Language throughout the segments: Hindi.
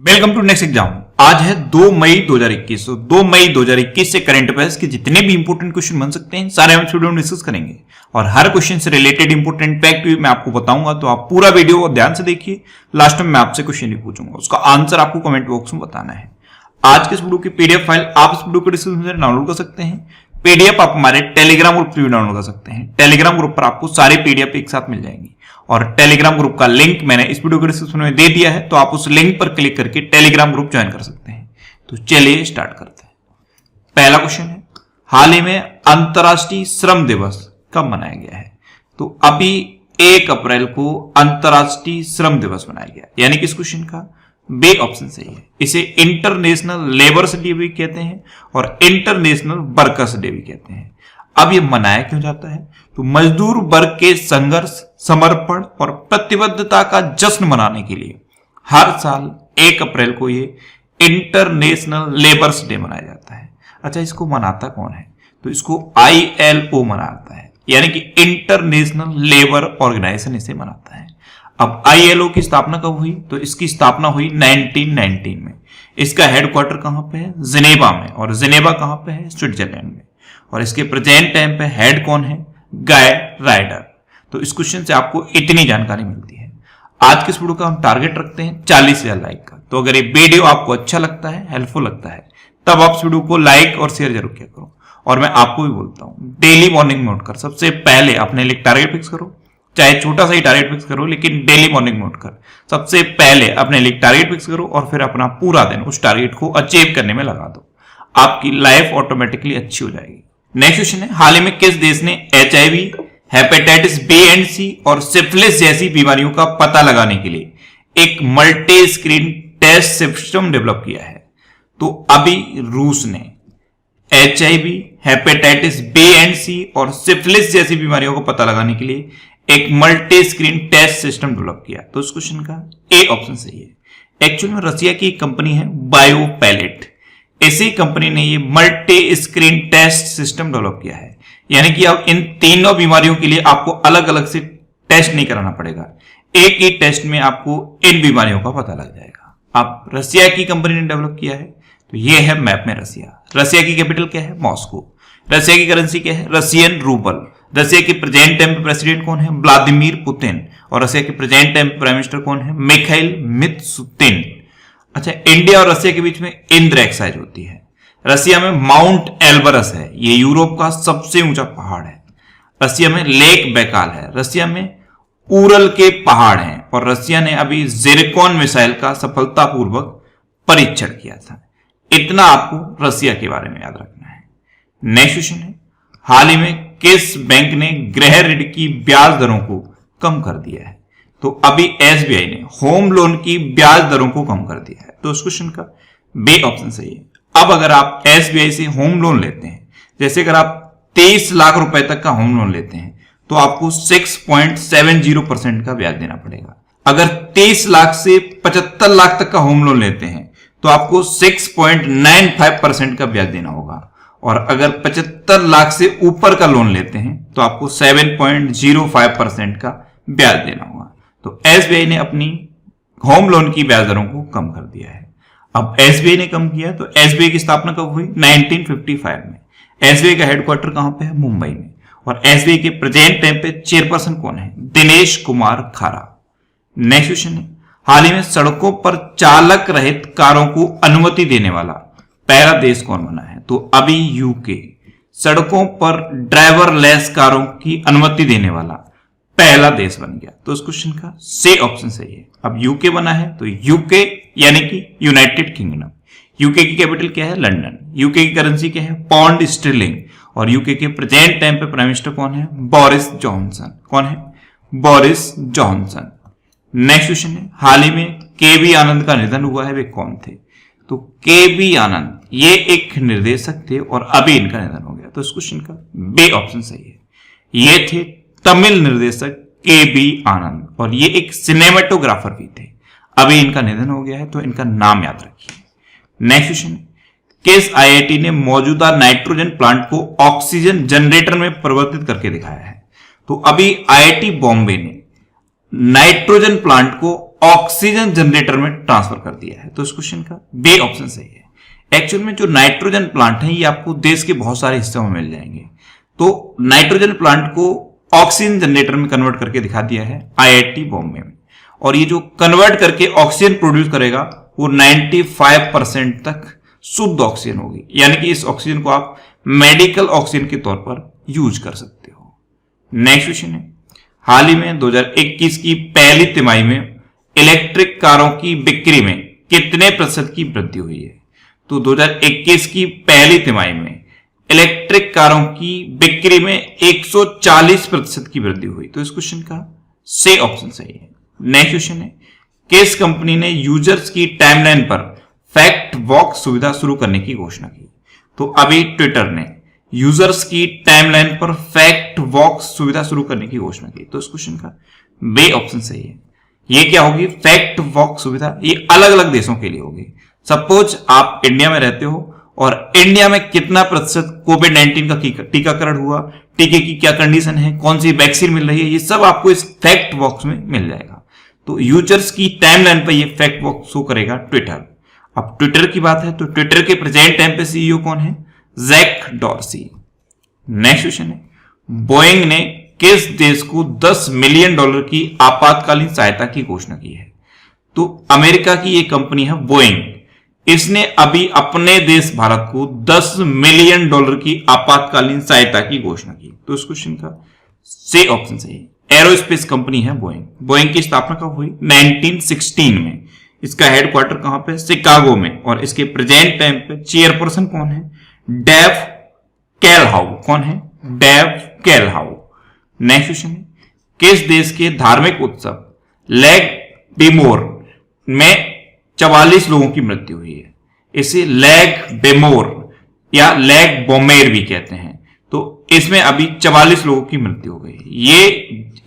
Welcome to next exam. आज है 2 मई 2021। तो 2 मई 2021 से करंट अफेयर्स के जितने भी इंपोर्टेंट क्वेश्चन बन सकते हैं सारे हम इस वीडियो में डिस्कस करेंगे और हर क्वेश्चन से रिलेटेड इंपोर्टेंट फैक्ट भी मैं आपको बताऊंगा। तो आप पूरा वीडियो को ध्यान से देखिए। लास्ट में मैं आपसे क्वेश्चन भी पूछूंगा, उसका आंसर आपको कमेंट बॉक्स में बताना है। आज के इस वीडियो की पीडीएफ फाइल आप इस वीडियो को डिस्क्रिप्शन में डाउनलोड कर सकते हैं। पीडीएफ आप हमारे टेलीग्राम ग्रुप पर भी डाउनलोड कर सकते हैं। टेलीग्राम ग्रुप पर आपको सारे पीडीएफ एक साथ मिल जाएंगी और टेलीग्राम ग्रुप का लिंक मैंने इस वीडियो के डिस्क्रिप्शन में दे दिया है, तो आप उस लिंक पर क्लिक करके टेलीग्राम ग्रुप ज्वाइन कर सकते हैं। तो चलिए स्टार्ट करते हैं। पहला क्वेश्चन है, हाल ही में अंतर्राष्ट्रीय श्रम दिवस कब मनाया गया है? तो अभी 1 अप्रैल को अंतर्राष्ट्रीय श्रम दिवस मनाया गया, यानी कि इस क्वेश्चन का बी ऑप्शन सही है। इसे इंटरनेशनल लेबर्स डे भी कहते हैं और इंटरनेशनल वर्कर्स डे भी कहते हैं। अब ये मनाया क्यों जाता है? तो मजदूर वर्ग के संघर्ष, समर्पण और प्रतिबद्धता का जश्न मनाने के लिए हर साल 1 अप्रैल को ये इंटरनेशनल लेबर्स डे मनाया जाता है। अच्छा, इसको मनाता कौन है? तो इसको ILO मनाता है, यानी कि इंटरनेशनल लेबर ऑर्गेनाइजेशन इसे मनाता है। अब ILO की स्थापना कब हुई? तो इसकी स्थापना हुई 1919 में। इसका हेडक्वार्टर कहां पे है? जिनेवा में। और जिनेवा कहां पे है? स्विट्जरलैंड में। और इसके प्रेजेंट टाइम पे हेड कौन है? गाय राइडर। तो इस क्वेश्चन से आपको इतनी जानकारी मिलती है। आज के इस वीडियो का हम टारगेट रखते हैं 40,000 लाइक का। तो अगर ये वीडियो आपको अच्छा लगता है, हेल्पफुल लगता है, तब आप इस वीडियो को लाइक और शेयर जरूर किया करो। और मैं आपको भी बोलता हूं, डेली मॉर्निंग में उठकर सबसे पहले अपने लिए टारगेट फिक्स करो, चाहे छोटा सा ही टारगेट फिक्स करो, लेकिन डेली मॉर्निंग में उठकर सबसे पहले अपने लिए टारगेट फिक्स करो और फिर अपना पूरा दिन उस टारगेट को अचीव करने में लगा दो। आपकी लाइफ ऑटोमेटिकली अच्छी हो जाएगी। नेक्स्ट क्वेश्चन है, हाल ही में किस देश ने HIV, hepatitis B and C और सिफिलिस जैसी बीमारियों का पता लगाने के लिए एक multi screen test system develop किया है? तो अभी रूस ने HIV, hepatitis B and C और सिफिलिस जैसी बीमारियों को पता लगाने के लिए एक multi screen test system develop किया। तो इस क्वेश्चन का ए ऑप्शन सही है। एक्चुअली में रसिया की कंपनी है बायोपैलेट। इसी कंपनी ने ये multi screen test system develop किया है, यानी कि अब इन तीनों बीमारियों के लिए आपको अलग अलग से टेस्ट नहीं कराना पड़ेगा। एक ही टेस्ट में आपको इन बीमारियों का पता लग जाएगा। अब रसिया की कंपनी ने डेवलप किया है, तो ये है मैप में रसिया। रसिया की कैपिटल क्या है? मॉस्को। रसिया की करेंसी क्या है? Russian rouble. रसिया के प्रेजेंट टाइम पे प्रेसिडेंट कौन है? Vladimir Putin. और रसिया के प्रेजेंट टाइम पे प्राइम मिनिस्टर कौन है? मिखाइल मित्सुतिन। अच्छा, इंडिया और रसिया के बीच में इंद्र एक्साइज होती है। रसिया में माउंट एल्बरस है, ये यूरोप का सबसे ऊंचा पहाड़ है। रसिया में लेक बैकाल है। रसिया में उरल के पहाड़ हैं। और रसिया ने अभी जिरकॉन मिसाइल का सफलतापूर्वक परीक्षण किया था। इतना आपको रसिया के बारे में याद रखना है। नेक्स्ट क्वेश्चन है, हाल ही में किस बैंक ने गृह ऋण की ब्याज दरों को कम कर दिया है? तो अभी SBI ने होम लोन की ब्याज दरों को कम कर दिया है। तो इस क्वेश्चन का बी ऑप्शन सही है। अब अगर आप SBI से होम लोन लेते हैं, जैसे अगर आप 23 लाख रुपए तक का होम लोन लेते हैं, तो आपको 6.70% का ब्याज देना पड़ेगा। अगर 23 लाख से 75 लाख तक का होम लोन लेते हैं, तो आपको 6.95% का ब्याज देना होगा। और अगर 75 लाख से ऊपर का लोन लेते हैं, तो आपको 7.05% का ब्याज देना होगा। तो SBI ने अपनी होम लोन की ब्याज दरों को कम कर दिया है। अब SBI ने कम किया, तो SBI की स्थापना कब हुई? 1955 में। SBI का हेडक्वार्टर कहां पे है? मुंबई में। और SBI के प्रेजेंट टाइम पे चेयरपर्सन कौन है? दिनेश कुमार खारा। नेक्स्ट क्वेश्चन है, हाल ही में सड़कों पर चालक रहित कारों को अनुमति देने वाला पहला देश कौन बना है? तो अभी UK सड़कों पर ड्राइवरलेस कारों की अनुमति देने वाला पहला देश बन गया। तो इस क्वेश्चन का सी ऑप्शन सही है। अब UK बना है, तो UK यानी कि यूनाइटेड किंगडम। UK की कैपिटल क्या है? लंदन। UK की करेंसी क्या है? Pound sterling. और UK के प्रेजेंट टाइम पे प्राइम मिनिस्टर कौन है? Boris Johnson. कौन है? Boris Johnson. नेक्स्ट क्वेश्चन है, हाल ही में KB आनंद का निधन हुआ है, वे कौन थे? तो KB आनंद ये एक निर्देशक थे और अभी इनका निधन हो गया। तो इस क्वेश्चन का बी ऑप्शन सही है। ये थे तमिल निर्देशक KB आनंद और ये एक सिनेमेटोग्राफर भी थे। अभी इनका निधन हो गया है, तो इनका नाम याद रखिए। नेक्स्ट क्वेश्चन, किस IIT ने मौजूदा नाइट्रोजन प्लांट को ऑक्सीजन जनरेटर में परिवर्तित करके दिखाया है? तो अभी IIT बॉम्बे ने नाइट्रोजन प्लांट को ऑक्सीजन जनरेटर में ट्रांसफर कर दिया है? तो इस क्वेश्चन का बी ऑप्शन सही है। एक्चुअल में जो नाइट्रोजन प्लांट है ये आपको देश के बहुत सारे हिस्सों में मिल जाएंगे। तो नाइट्रोजन प्लांट को ऑक्सीजन जनरेटर में कन्वर्ट करके दिखा दिया है आईआईटी बॉम्बे में, और ये जो कन्वर्ट करके ऑक्सीजन प्रोड्यूस करेगा वो 95% तक शुद्ध ऑक्सीजन होगी, यानी कि इस ऑक्सीजन को आप मेडिकल ऑक्सीजन के तौर पर यूज कर सकते हो। नेक्स्ट क्वेश्चन है, हाल ही में 2021 की पहली तिमाही में इलेक्ट्रिक कारों की बिक्री में कितने प्रतिशत की वृद्धि हुई है? तो 2021 की पहली तिमाही में इलेक्ट्रिक कारों की बिक्री में 140% की वृद्धि हुई। तो इस क्वेश्चन का सी ऑप्शन सही है। नेक्स्ट क्वेश्चन है, किस कंपनी ने यूजर्स की टाइमलाइन पर फैक्ट वॉक सुविधा शुरू करने की घोषणा की? तो अभी ट्विटर ने यूजर्स की टाइमलाइन पर फैक्ट वॉक सुविधा शुरू करने की घोषणा की। तो इस क्वेश्चन का बी ऑप्शन सही है। ये क्या होगी फैक्ट वॉक सुविधा? ये अलग अलग देशों के लिए होगी। सपोज आप इंडिया में रहते हो और इंडिया में कितना प्रतिशत कोविड-19 का टीकाकरण हुआ, टीके की क्या कंडीशन है, कौन सी वैक्सीन मिल रही है, ये सब आपको इस फैक्ट बॉक्स में मिल जाएगा। तो यूजर्स की टाइमलाइन पर ये फैक्ट बॉक्स शो करेगा ट्विटर। अब ट्विटर की बात है तो ट्विटर के प्रेजेंट टाइम पे सीईओ कौन है? Jack Dorsey. नेक्स्ट क्वेश्चन है, बोइंग ने किस देश को $10 मिलियन की आपातकालीन सहायता की घोषणा की है? तो अमेरिका की ये कंपनी है बोइंग, इसने अभी अपने देश भारत को $10 मिलियन की आपातकालीन सहायता की घोषणा की। तो इस क्वेश्चन का सी ऑप्शन सही है। एरोस्पेस कंपनी है बोइंग। बोइंग की स्थापना कब हुई? 1916 में। इसका हेडक्वार्टर कहां पे? शिकागो में। और इसके प्रेजेंट टाइम पे चेयरपर्सन कौन है? डेव कैलहाउ। कौन है? डेव कैलहाउ। नेक्स्ट क्वेश्चन है, किस देश के धार्मिक उत्सव लेग बेमोर में 44 लोगों की मृत्यु हुई है? इसे लेग बेमोर या लेग बोमेर भी कहते हैं। तो इसमें अभी 44 लोगों की मृत्यु हो गई। ये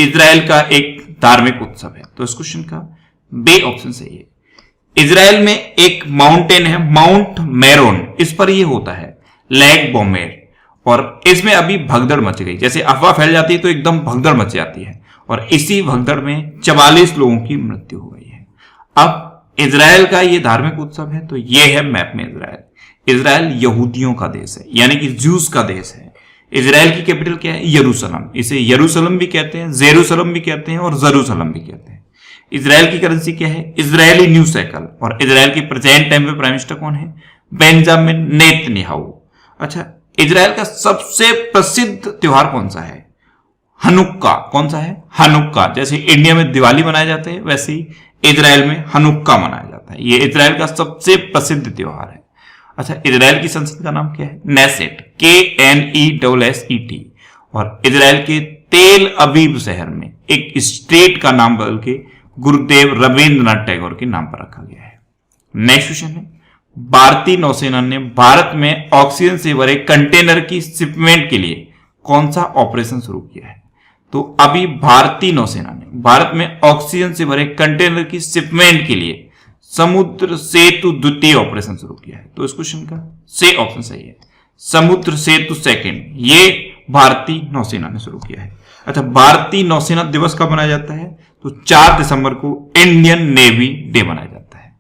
इजराइल का एक धार्मिक उत्सव है। तो इस क्वेश्चन का बी ऑप्शन सही है। इजराइल में एक माउंटेन है माउंट मेरोन, इस पर ये होता है लेग बोमेर, और इसमें अभी भगदड़ मच गई। जैसे अफवाह फैल जाती है तो एकदम भगदड़ मच जाती है, और इसी भगदड़ में 44 लोगों की मृत्यु हो गई है। अब इजराइल का ये धार्मिक उत्सव है, तो ये है मैप में इजराइल। इजराइल यहूदियों का देश है, यानी कि ज्यूस का देश है। इजराइल की कैपिटल क्या है? यरूशलेम। इसे यरूशलेम भी कहते हैं, जेरूशलेम भी कहते हैं और जरूशलेम भी कहते हैं। इजराइल की करेंसी क्या है? Israeli new cycle. और इजराइल की प्रेजेंट टाइम पे प्राइम मिनिस्टर कौन है? Benjamin Netanyahu. अच्छा, इजराइल का सबसे प्रसिद्ध त्योहार कौन सा है? हनुक्का। कौन सा है? हनुक्का। जैसे इंडिया में दिवाली मनाए जाते हैं, वैसे ही इजराइल में हनुक्का मनाया जाता है। ये इजराइल का सबसे प्रसिद्ध त्योहार है। अच्छा, इजराइल की संसद का नाम क्या है? नेसेट। KNESSET। और इजराइल के तेल अवीव शहर में एक स्ट्रीट का नाम बदल के गुरुदेव रविंद्रनाथ टैगोर के नाम पर रखा गया है। नेक्स्ट क्वेश्चन है, भारतीय नौसेना ने भारत में ऑक्सीजन से भरे कंटेनर की शिपमेंट के लिए कौन सा ऑपरेशन शुरू किया है? तो अभी भारतीय नौसेना ने भारत में ऑक्सीजन से भरे कंटेनर की शिपमेंट के लिए समुद्र सेतु द्वितीय ऑपरेशन शुरू किया है। तो इस क्वेश्चन का सी ऑप्शन सही है। समुद्र सेतु सेकंड, ये भारतीय नौसेना ने शुरू किया है। अच्छा, भारतीय नौसेना दिवस कब मनाया जाता है? तो 4 दिसंबर को इंडियन नेवी डे मनाया जाता है।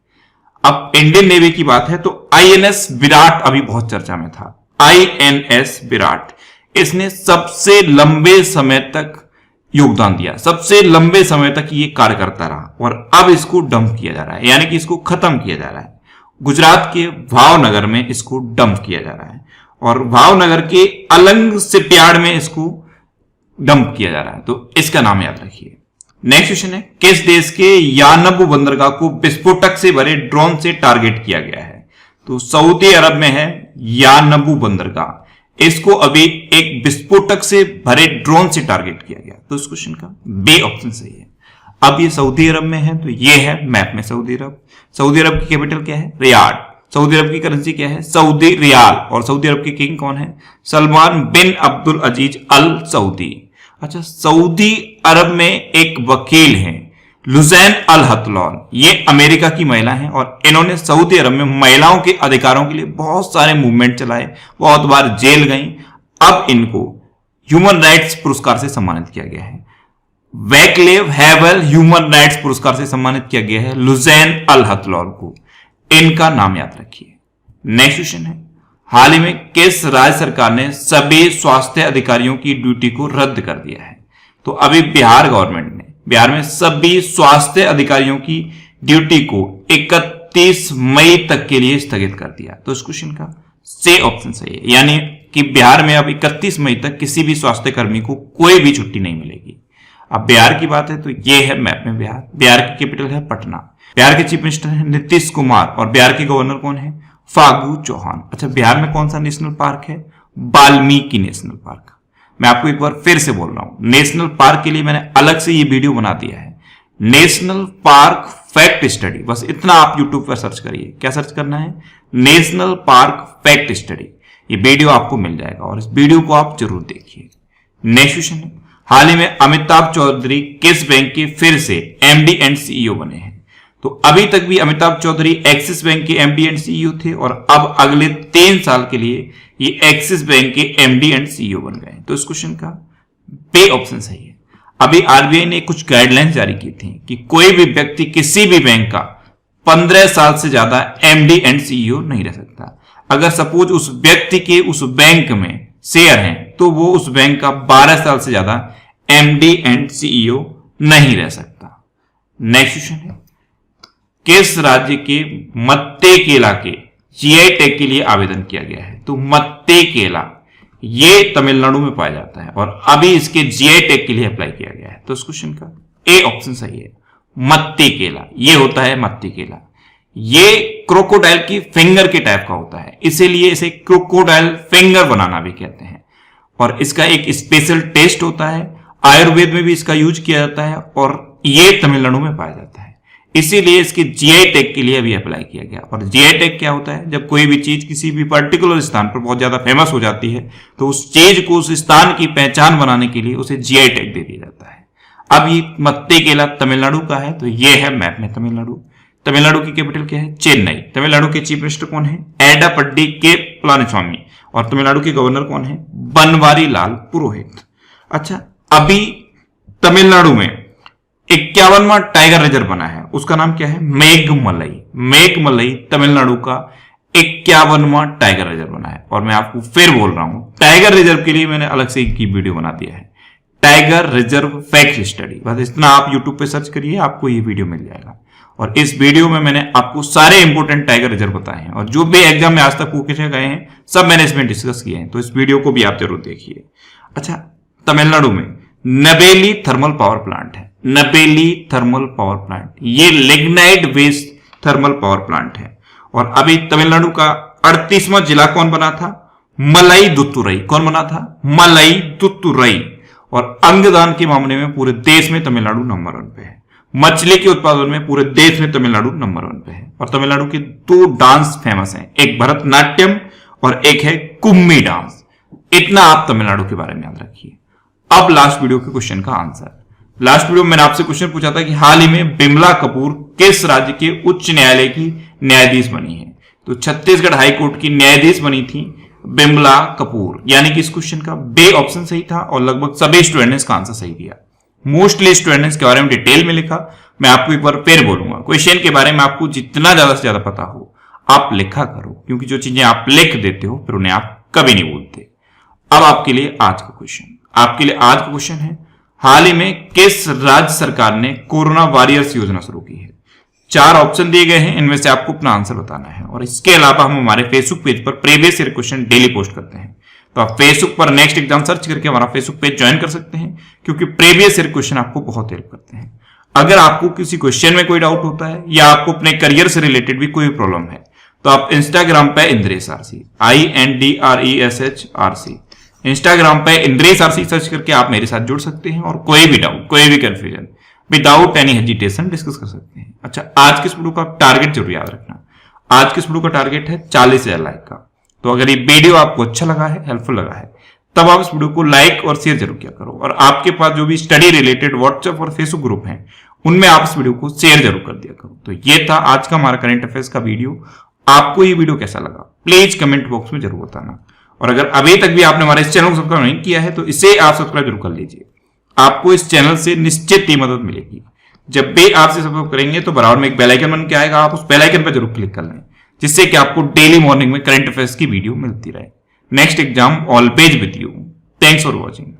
अब इंडियन नेवी की बात है तो INS विराट अभी बहुत चर्चा में था। INS विराट, इसने सबसे लंबे समय तक योगदान दिया, सबसे लंबे समय तक ये कार्य करता रहा, और अब इसको डंप किया जा रहा है, यानी कि इसको खत्म किया जा रहा है। गुजरात के भावनगर में इसको डंप किया जा रहा है, और भावनगर के अलंग शिपयार्ड में इसको डंप किया जा रहा है। तो इसका नाम याद रखिए। नेक्स्ट क्वेश्चन है, किस देश के यानबू बंदरगाह को विस्फोटक से भरे ड्रोन से टारगेट किया गया है? तो सऊदी अरब में है यानबू बंदरगाह। इसको अभी एक विस्फोटक से भरे ड्रोन से टारगेट किया गया। तो इस क्वेश्चन का बी ऑप्शन सही है। अब ये सऊदी अरब में है, तो ये है मैप में सऊदी अरब। सऊदी अरब की कैपिटल क्या है? रियाद। सऊदी अरब की करेंसी क्या है? Saudi riyal. और सऊदी अरब के किंग कौन है? Salman bin Abdul Aziz Al Saudi. अच्छा, सऊदी अरब में एक वकील हैं लुजैन अल हतलौन, ये अमेरिका की महिला हैं, और इन्होंने सऊदी अरब में महिलाओं के अधिकारों के लिए बहुत सारे मूवमेंट चलाए, बहुत बार जेल गई। अब इनको ह्यूमन राइट्स पुरस्कार से सम्मानित किया गया है। वैक्लेव हैवल ह्यूमन राइट्स पुरस्कार से सम्मानित किया गया है लुजैन अल हथलौल को। इनका नाम याद रखिए। नेक्स्ट क्वेश्चन है, हाल ही में किस राज्य सरकार ने सभी स्वास्थ्य अधिकारियों की ड्यूटी को रद्द कर दिया है? तो अभी बिहार गवर्नमेंट ने बिहार में सभी स्वास्थ्य अधिकारियों की ड्यूटी को 31 मई तक के लिए स्थगित कर दिया। तो इस क्वेश्चन का सी ऑप्शन सही है, यानी कि बिहार में अब 31 मई तक किसी भी स्वास्थ्य कर्मी को कोई भी छुट्टी नहीं मिलेगी। अब बिहार की बात है तो ये है मैप में बिहार। बिहार की कैपिटल है पटना। बिहार के चीफ मिनिस्टर है नीतीश कुमार और बिहार के गवर्नर कौन है? फागू चौहान। अच्छा, बिहार में कौन सा नेशनल पार्क है? Valmiki national park. मैं आपको एक बार फिर से बोल रहा हूं, नेशनल पार्क के लिए मैंने अलग से ये वीडियो बना दिया है, नेशनल पार्क फैक्ट स्टडी। बस इतना आप यूट्यूब पर सर्च करिए। क्या सर्च करना है? National park fact study. ये वीडियो आपको मिल जाएगा और इस वीडियो को आप जरूर देखिए। नेक्स्ट क्वेश्चन है, हाल ही में अमिताभ चौधरी किस बैंक के फिर से एमडी एंड सीईओ बने हैं? तो अभी तक भी अमिताभ चौधरी एक्सिस बैंक के एमडी एंड सीईओ थे और अब अगले 3 साल के लिए ये एक्सिस बैंक के एमडी एंड सीईओ बन गए। तो इस क्वेश्चन का बी ऑप्शन सही है। अभी आरबीआई ने कुछ गाइडलाइंस जारी की थी कि कोई भी व्यक्ति किसी भी बैंक का 15 साल से ज्यादा एमडी एंड सीईओ नहीं रह सकता। अगर सपोज उस व्यक्ति के उस बैंक में शेयर हैं तो वो उस बैंक का 12 साल से ज्यादा एमडी एंड सीईओ नहीं रह सकता। नेक्स्ट क्वेश्चन है, किस राज्य के मत्ते केला के जीआई टैग के लिए आवेदन किया गया है? तो मत्ते केला ये तमिलनाडु में पाया जाता है और अभी इसके जीआई टैग के लिए अप्लाई किया गया है। तो इस क्वेश्चन का ए ऑप्शन सही है। मत्ते केला ये होता है मत्ते केला। ये क्रोकोडाइल की फिंगर के टाइप का होता है, इसीलिए इसे क्रोकोडाइल फिंगर बनाना भी कहते हैं। और इसका एक स्पेशल टेस्ट होता है, आयुर्वेद में भी इसका यूज किया जाता है और ये तमिलनाडु में पाया जाता है, इसीलिए इसके जीआई टैग के लिए अभी अप्लाई किया गया। और जीआई टैग क्या होता है? जब कोई भी चीज किसी भी पर्टिकुलर स्थान पर बहुत ज्यादा फेमस हो जाती है तो उस चीज को उस स्थान की पहचान बनाने के लिए उसे जीआई टैग दे दिया जाता है। अब ये मत्ते केला तमिलनाडु का है, तो ये है मैप में तमिलनाडु। तमिलनाडु की कैपिटल क्या है? चेन्नई। तमिलनाडु के चीफ मिनिस्टर कौन है? एडापड्डी के पलानीस्वामी। और तमिलनाडु के गवर्नर कौन है? बनवारी लाल पुरोहित। अच्छा, अभी तमिलनाडु में 51वां टाइगर रिजर्व बना है, उसका नाम क्या है? मेघमलई। मेघमलई तमिलनाडु का 51वां टाइगर रिजर्व बना है। और मैं आपको फिर बोल रहा हूं, टाइगर रिजर्व के लिए मैंने अलग से एक वीडियो बना दिया है, टाइगर रिजर्व फैक्ट स्टडी। बस इतना आप यूट्यूब पे सर्च करिए, आपको ये वीडियो मिल जाएगा। और इस वीडियो में मैंने आपको सारे इंपोर्टेंट टाइगर रिजर्व बताए हैं और जो भी एग्जाम में आज तक पूछे गए हैं सब मैंने इसमें डिस्कस किए हैं, तो इस वीडियो को भी आप जरूर देखिए। अच्छा, तमिलनाडु में नबेली थर्मल पावर प्लांट है। नबेली थर्मल पावर प्लांट ये lignite based thermal power plant है। और अभी तमिलनाडु का 38वां जिला कौन बना था? मलाईदुतुरई। कौन बना था? मलाईदुतुरई। और अंगदान के मामले में पूरे देश में तमिलनाडु नंबर 1 पे है। मछली के उत्पादन में पूरे देश में तमिलनाडु नंबर 1 पे है। और तमिलनाडु के 2 डांस फेमस हैं, एक भरतनाट्यम और एक है कुम्मी डांस। इतना आप तमिलनाडु के बारे में याद रखिए। अब लास्ट वीडियो के क्वेश्चन का आंसर। लास्ट वीडियो में मैंने आपसे क्वेश्चन पूछा था कि हाल ही में बिमला कपूर किस राज्य के उच्च न्यायालय की न्यायाधीश बनी है? तो छत्तीसगढ़ हाईकोर्ट की न्यायाधीश बनी थी बिमला कपूर, यानी कि इस क्वेश्चन का बे ऑप्शन सही था और लगभग सभी स्टूडेंट ने इसका आंसर सही दिया। मोस्टली स्टूडेंट ने इसके बारे में डिटेल में लिखा। मैं आपको एक बार फिर बोलूंगा, क्वेश्चन के बारे में आपको जितना ज्यादा से ज्यादा पता हो आप लिखा करो, क्योंकि जो चीजें आप लिख देते हो फिर उन्हें आप कभी नहीं भूलते। अब आपके लिए आज का क्वेश्चन, है हाल ही में किस राज्य सरकार ने कोरोना वॉरियर्स योजना शुरू की है? 4 ऑप्शन दिए गए हैं, इनमें से आपको अपना आंसर बताना है। और इसके अलावा हम हमारे फेसबुक पेज पर previous year question daily post करते हैं, तो आप फेसबुक पर नेक्स्ट एग्जाम सर्च करके हमारा फेसबुक पेज ज्वाइन कर सकते हैं, क्योंकि प्रीवियस ईयर क्वेश्चन आपको बहुत हेल्प करते हैं। अगर आपको किसी क्वेश्चन में कोई डाउट होता है या आपको अपने करियर से रिलेटेड भी कोई प्रॉब्लम है तो आप इंस्टाग्राम पे इंद्रेश आरसी INDRESH इंस्टाग्राम पे इंद्रेश आरसी सर्च करके आप मेरे साथ जुड़ सकते हैं और कोई भी डाउट, कोई भी confusion without any hesitation discuss कर सकते हैं। अच्छा, आज के इस वीडियो का टारगेट जरूर याद रखना। आज के इस वीडियो का टारगेट है 40,000 लाइक का। तो अगर ये वीडियो आपको अच्छा लगा है, हेल्पफुल लगा है, तब आप इस वीडियो को लाइक और शेयर जरूर किया करो। और आपके पास जो भी स्टडी रिलेटेड व्हाट्सएप और फेसबुक ग्रुप हैं उनमें आप इस वीडियो को शेयर जरूर कर दिया करो। तो ये था आज का हमारा करंट अफेयर्स का वीडियो। आपको ये वीडियो कैसा लगा प्लीज कमेंट बॉक्स में जरूर बताना। और अगर अभी तक भी आपने हमारे इस चैनल को सब्सक्राइब नहीं किया है तो इसे आप सब्सक्राइब जरूर कर लीजिए। आपको इस चैनल से निश्चित ही मदद मिलेगी। जब भी आपसे सब्सक्राइब करेंगे तो बराबर में एक बेल आइकन बन के आएगा, आप उस बेल आइकन पर जरूर क्लिक कर लें, जिससे कि आपको डेली मॉर्निंग में करंट अफेयर्स की वीडियो मिलती रहे। Next exam always with you. Thanks for watching.